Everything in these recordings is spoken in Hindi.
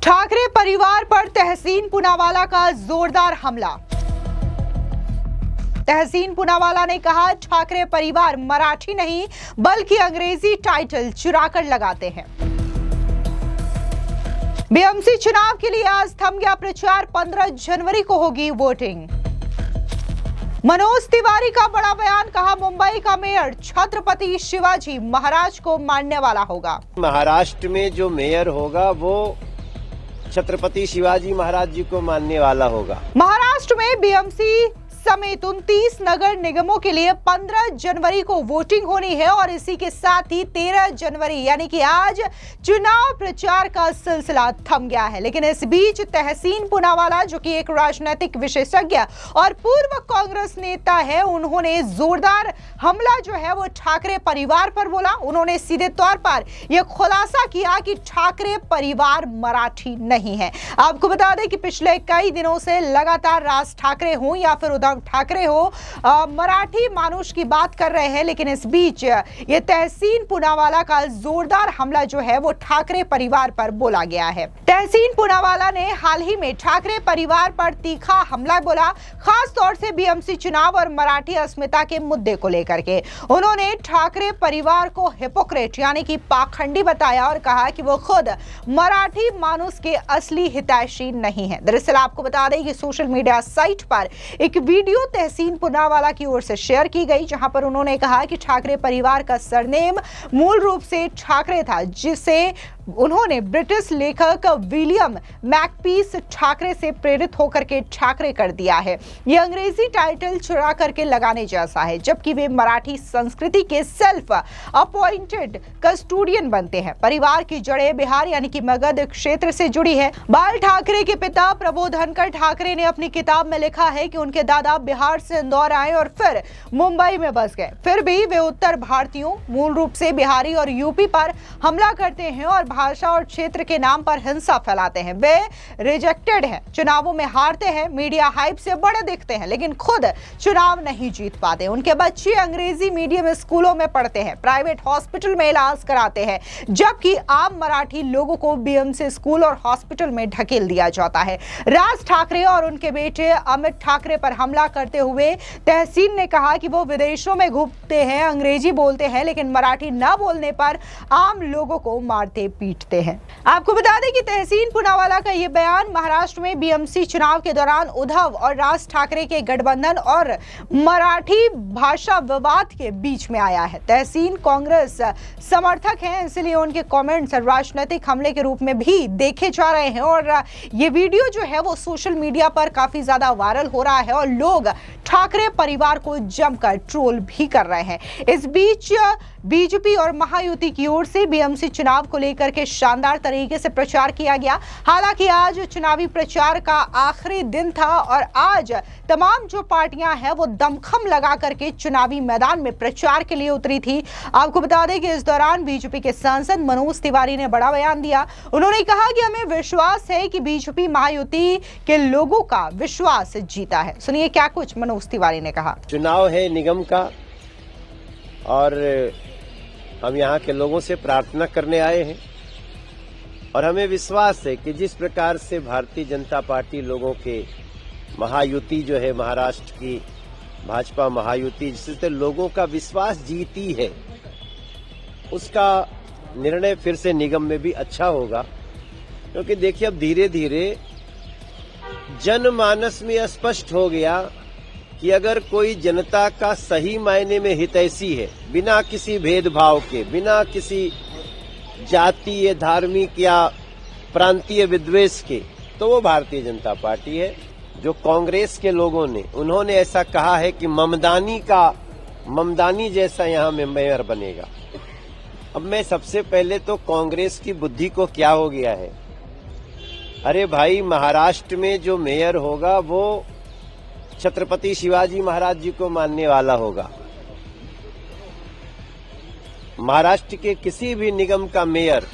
ठाकरे परिवार पर तहसीन पूनावाला का जोरदार हमला। तहसीन पूनावाला ने कहा, ठाकरे परिवार मराठी नहीं बल्कि अंग्रेजी टाइटल चुराकर लगाते हैं। बीएमसी चुनाव के लिए आज थम गया प्रचार, 15 जनवरी को होगी वोटिंग। मनोज तिवारी का बड़ा बयान, कहा मुंबई का मेयर छत्रपति शिवाजी महाराज को मानने वाला होगा। महाराष्ट्र में जो मेयर होगा वो छत्रपति शिवाजी महाराज जी को मानने वाला होगा। महाराष्ट्र में बीएमसी समेत 29 नगर निगमों के लिए 15 जनवरी को वोटिंग होनी है और इसी के साथ ही 13 जनवरी यानी कि आज चुनाव प्रचार का सिलसिला थम गया है। लेकिन इस बीच तहसीन पूनावाला, जो कि एक राजनीतिक विशेषज्ञ और पूर्व कांग्रेस नेता है, उन्होंने जोरदार हमला जो है वो ठाकरे परिवार पर बोला। उन्होंने सीधे तौर पर यह खुलासा किया कि ठाकरे परिवार मराठी नहीं है। आपको बता दें कि पिछले कई दिनों से लगातार राज ठाकरे हों या फिर उद्धव ठाकरे हो, मराठी मानुष की बात कर रहे हैं। लेकिन इस बीच ये तहसीन पूनावाला का जोरदार हमला जो है वो ठाकरे परिवार पर बोला गया है। तहसीन पूनावाला ने हाल ही में ठाकरे परिवार पर तीखा हमला बोला, खास तौर से बीएमसी चुनाव और मराठी अस्मिता के मुद्दे को लेकर के। उन्होंने ठाकरे परिवार को हिपोक्रेट यानी कि पाखंडी बताया और कहा कि वो खुद मराठी मानुष के असली हितैषी नहीं है। दरअसल आपको बता दें कि सोशल मीडिया साइट पर एक वीडियो तहसीन पूनावाला की ओर से शेयर की गई, जहां पर उन्होंने कहा कि ठाकरे परिवार का सरनेम मूल रूप से ठाकरे था, जिसे उन्होंने ब्रिटिश लेखक विलियम मैकपीस ठाकरे से प्रेरित होकर के ठाकरे कर दिया है। ये अंग्रेजी टाइटल चुरा करके लगाने जैसा है, जबकि वे मराठी संस्कृति के सेल्फ अपॉइंटेड कस्टोडियन बनते हैं। परिवार की जड़ें बिहार यानी कि मगध क्षेत्र से जुड़ी है। बाल ठाकरे के पिता प्रबोधनकर ठाकरे ने अपनी किताब में लिखा है कि उनके दादा बिहार से इंदौर आए और फिर मुंबई में बस गए। फिर भी वे उत्तर भारतीयों, मूल रूप से बिहारी और यूपी पर हमला करते हैं और भाषा और क्षेत्र के नाम पर हिंसा फैलाते हैं। वे रिजेक्टेड हैं, चुनावों में हारते हैं, मीडिया हाइप से बड़े दिखते हैं, लेकिन खुद चुनाव नहीं जीत पाते। उनके बच्चे अंग्रेजी मीडियम स्कूलों में पढ़ते हैं, प्राइवेट हॉस्पिटल में इलाज कराते हैं, जबकि आम मराठी लोगों को बीएमसी स्कूल और हॉस्पिटल में ढकेल दिया जाता है। राज ठाकरे और उनके बेटे अमित ठाकरे पर हमला करते हुए तहसीन ने कहा कि वो विदेशों में घूमते हैं, अंग्रेजी बोलते हैं, लेकिन मराठी न बोलने पर आम लोगों को मारते पीटते हैं। आपको बता दें कि तहसीन पूनावाला का यह बयान महाराष्ट्र में बीएमसी चुनाव के दौरान उद्धव और राज ठाकरे के गठबंधन और मराठी भाषा विवाद के बीच में आया है। तहसीन कांग्रेस समर्थक हैं, इसलिए उनके कमेंट्स राजनीतिक हमले के रूप में भी देखे जा रहे हैं और ये वीडियो जो है वो सोशल मीडिया पर काफी ज्यादा वायरल हो रहा है और लोग ठाकरे परिवार को जमकर ट्रोल भी कर रहे हैं। इस बीच बीजेपी और महायुति की ओर से बीएमसी चुनाव को लेकर के शानदार तरीके से प्रचार किया गया। हालांकि आज चुनावी प्रचार का आखिरी दिन था और आज तमाम जो पार्टियां हैं वो दमखम लगा करके चुनावी मैदान में प्रचार के लिए उतरी थी। आपको बता दें कि इस दौरान बीजेपी के सांसद मनोज तिवारी ने बड़ा बयान दिया। उन्होंने कहा कि हमें विश्वास है कि बीजेपी महायुति के लोगों का विश्वास जीता है। सुनिए क्या कुछ मनोज तिवारी ने कहा। चुनाव है निगम का और हम यहाँ के लोगों से प्रार्थना करने आए हैं और हमें विश्वास है कि जिस प्रकार से भारतीय जनता पार्टी लोगों के महायुति जो है, महाराष्ट्र की भाजपा महायुति, जिससे लोगों का विश्वास जीती है, उसका निर्णय फिर से निगम में भी अच्छा होगा। क्योंकि देखिए अब धीरे धीरे जनमानस में स्पष्ट हो गया कि अगर कोई जनता का सही मायने में हितैषी है, बिना किसी भेदभाव के, बिना किसी जातीय, धार्मिक या प्रांतीय विद्वेष के, तो वो भारतीय जनता पार्टी है। जो कांग्रेस के लोगों ने, उन्होंने ऐसा कहा है कि ममदानी जैसा यहाँ में मेयर बनेगा। अब मैं सबसे पहले तो कांग्रेस की बुद्धि को क्या हो गया है, अरे भाई महाराष्ट्र में जो मेयर होगा वो छत्रपति शिवाजी महाराज जी को मानने वाला होगा। महाराष्ट्र के किसी भी निगम का मेयर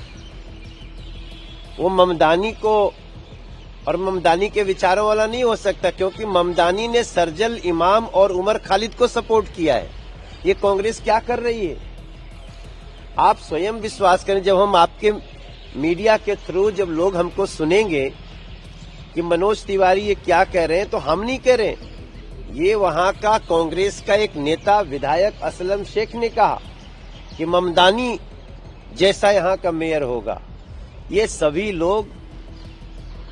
वो ममदानी को और ममदानी के विचारों वाला नहीं हो सकता, क्योंकि ममदानी ने सरजल इमाम और उमर खालिद को सपोर्ट किया है। ये कांग्रेस क्या कर रही है, आप स्वयं विश्वास करें। जब हम आपके मीडिया के थ्रू जब लोग हमको सुनेंगे कि मनोज तिवारी ये क्या कह रहे हैं, तो हम नहीं कह रहे, ये वहां का कांग्रेस का एक नेता विधायक असलम शेख ने कहा कि ममदानी जैसा यहां का मेयर होगा। ये सभी लोग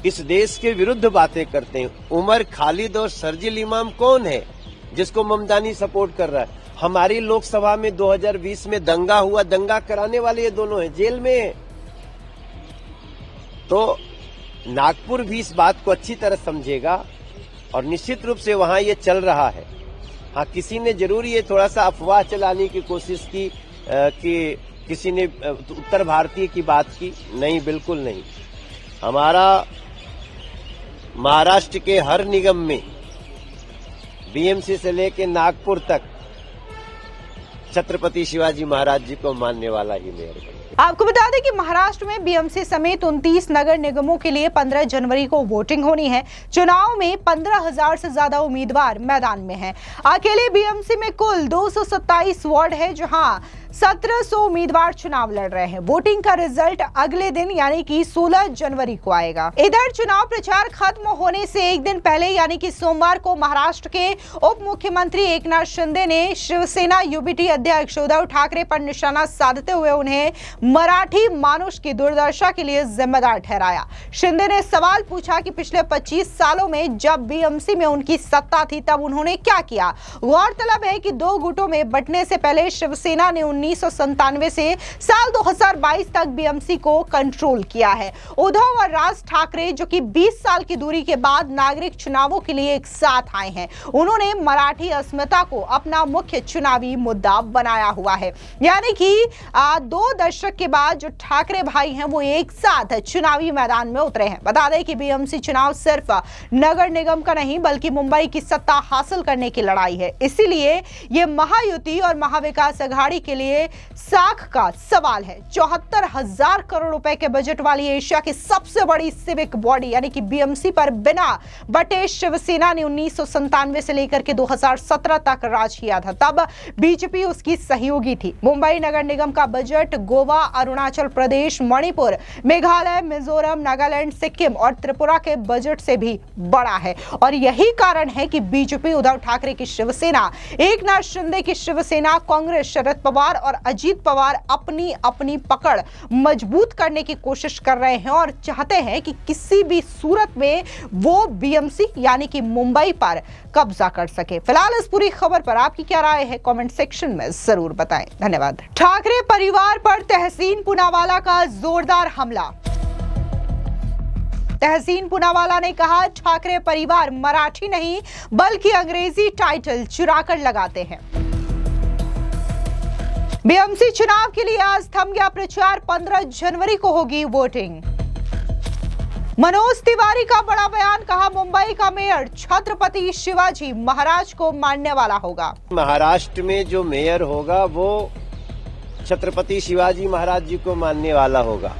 इस देश के विरुद्ध बातें करते हैं। उमर खालिद और शर्जिल इमाम कौन है जिसको ममदानी सपोर्ट कर रहा है? हमारी लोकसभा में 2020 में दंगा हुआ, दंगा कराने वाले ये दोनों हैं, जेल में हैं। तो नागपुर भी इस बात को अच्छी तरह समझेगा और निश्चित रूप से वहां ये चल रहा है। हाँ, किसी ने जरूर ये थोड़ा सा अफवाह चलाने की कोशिश की कि किसी ने उत्तर भारतीय की बात की। नहीं, बिल्कुल नहीं। हमारा महाराष्ट्र के हर निगम में बीएमसी से लेकर नागपुर तक छत्रपति शिवाजी महाराज जी को मानने वाला ही मेयर बने। आपको बता दें कि महाराष्ट्र में बीएमसी समेत 29 नगर निगमों के लिए 15 जनवरी को वोटिंग होनी है। चुनाव में 15,000 से ज्यादा उम्मीदवार मैदान में हैं। अकेले बीएमसी में कुल 227 वार्ड है, जहां 1700 उम्मीदवार चुनाव लड़ रहे हैं। वोटिंग का रिजल्ट अगले दिन यानी कि 16 जनवरी को आएगा। इधर चुनाव प्रचार खत्म होने से एक दिन पहले यानी कि सोमवार को महाराष्ट्र के उप मुख्यमंत्री एकनाथ शिंदे ने शिवसेना यूबीटी अध्यक्ष उद्धव ठाकरे पर निशाना साधते हुए उन्हें मराठी मानुष की दुर्दशा के लिए जिम्मेदार ठहराया। शिंदे ने सवाल पूछा कि पिछले 25 सालों में जब बीएमसी में उनकी सत्ता थी तब उन्होंने क्या किया। गौरतलब है कि 2 गुटों में बंटने से पहले शिवसेना ने 1997 से साल 2022 तक बीएमसी को कंट्रोल किया है। उद्धव और राज ठाकरे जो कि 20 साल की दूरी के बाद नागरिक चुनावों के लिए एक साथ आए हैं, उन्होंने मराठी अस्मिता को अपना मुख्य चुनावी मुद्दा बनाया हुआ है। यानी कि 2 दशक के बाद जो ठाकरे भाई हैं वो एक साथ चुनावी मैदान में उतरे हैं। बता दें कि बीएमसी चुनाव सिर्फ नगर निगम का नहीं बल्कि मुंबई की सत्ता हासिल करने की लड़ाई है। इसीलिए ये महायुति और महाविकास अघाड़ी के लिए साख का सवाल है। 74,000 करोड़ रुपए के बजट वाली एशिया की सबसे बड़ी सिविक बॉडी यानी कि बीएमसी पर बिना बटे शिवसेना ने 1997 से लेकर के 2017 तक राज किया था। तब बीजेपी उसकी सहयोगी थी। मुंबई नगर निगम का बजट गोवा, अरुणाचल प्रदेश, मणिपुर, मेघालय, मिजोरम, नागालैंड, सिक्किम और त्रिपुरा के बजट से भी बड़ा है। और यही कारण है कि बीजेपी, उद्धव ठाकरे की शिवसेना, एकनाथ शिंदे की शिवसेना, कांग्रेस, शरद पवार और अजीत पवार अपनी अपनी पकड़ मजबूत करने की कोशिश कर रहे हैं और चाहते हैं कि किसी भी सूरत में वो बीएमसी यानी कि मुंबई पर कब्जा कर सके। फिलहाल इस पूरी खबर पर आपकी क्या राय है, कमेंट सेक्शन में जरूर बताएं। धन्यवाद। ठाकरे परिवार पर तहसीन पूनावाला का जोरदार हमला। तहसीन पूनावाला ने कहा, ठाकरे परिवार मराठी नहीं बल्कि अंग्रेजी टाइटल चुराकर लगाते हैं। बीएमसी चुनाव के लिए आज थम गया प्रचार, 15 जनवरी को होगी वोटिंग। मनोज तिवारी का बड़ा बयान, कहा मुंबई का मेयर छत्रपति शिवाजी महाराज को मानने वाला होगा। महाराष्ट्र में जो मेयर होगा वो छत्रपति शिवाजी महाराज जी को मानने वाला होगा।